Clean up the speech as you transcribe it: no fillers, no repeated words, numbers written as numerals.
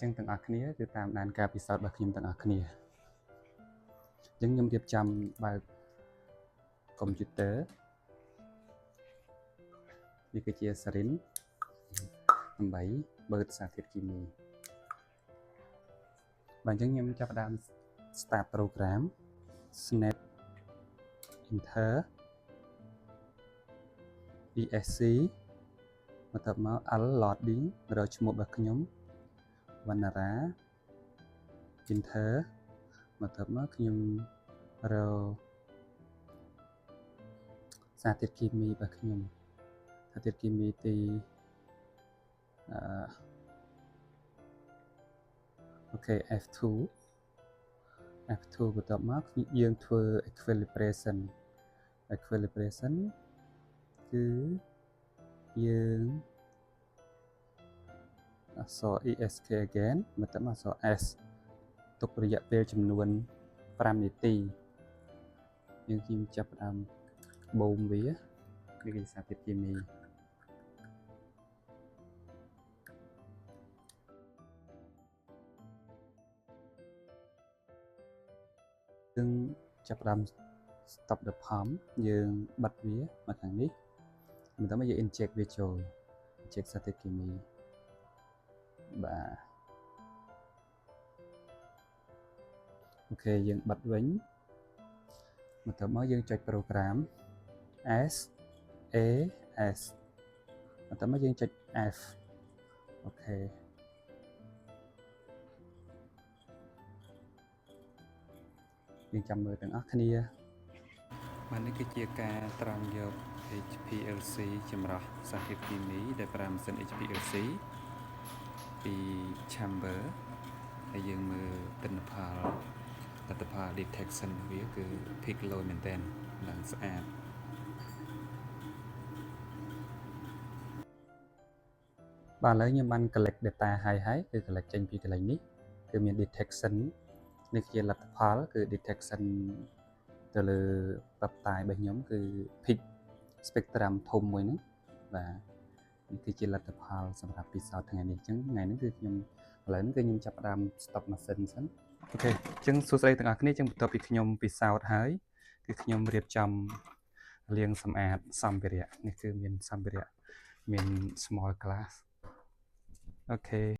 ចឹងទាំងអស់គ្នាគឺតាមដានការពិសោធន៍របស់ខ្ញុំទាំងអស់គ្នាអញ្ចឹងខ្ញុំរៀបចំបើកកុំព្យូទ័រវាគឺជា Sarin ដើម្បីបើកសារធាតុគីមីបាទអញ្ចឹងខ្ញុំចាប់ផ្ដើម start program snap enter esc បន្ទាប់មក l loading រកឈ្មោះរបស់ខ្ញុំ Vanara enter បន្ទាប់មកខ្ញុំរកសារធាតុគីមីរបស់ខ្ញុំសារធាតុគីមីទីអូខេ F2 បន្ទាប់មកយើងធ្វើ equilibration គឺយើងអក្សរ ESK again បន្ទាប់មកអក្សរ S ទុករយៈពេលចំនួន5នាទីយើងចាប់ផ្ដើមបូមវាគឺសារធាតុគីមីយើងចាប់ផ្ដើម stop the pump យើងបិទវាមកខាងនេះបន្ទាប់មកយើង inject វាចូល inject សារធាតុគីមីបាទអូខេយើងបិទវិញបន្ទាប់មកយើងចុច program S A S បន្ទាប់មកយើងចុច F អូខេយើងចាំមើលទាំងអស់គ្នាបាទនេះគឺជាការត្រង់យក HPLC ចម្រោះសារធាតុគីមីដែលប្រើម៉ាស៊ីន HPLC ពី chamber ហើយយើងមើលទិន្នផលលទ្ធផល detection វាគឺ peak low មែនទែនឡើងស្អាតបាទឥឡូវខ្ញុំបាន collect data ហើយគឺ collect ចេញពីកន្លែងនេះគឺមាន detection នេះជាលទ្ធផលគឺ detection ទៅលើ peptide របស់ខ្ញុំគឺ peak spectrum ធំមួយហ្នឹងបាទនេះគឺជាលទ្ធផលសម្រាប់ពិសោធន៍ថ្ងៃនេះអញ្ចឹងថ្ងៃនេះគឺខ្ញុំឥឡូវនេះគឺខ្ញុំចាប់ផ្ដើម stop machine សិនអូខេអញ្ចឹងសួស្តីទាំងអស់គ្នាអញ្ចឹងបន្ទាប់ពីខ្ញុំពិសោធន៍ហើយគឺខ្ញុំរៀបចំលាងសម្អាតសម្ភារៈនេះគឺមានសម្ភារៈមាន small glass អូខេ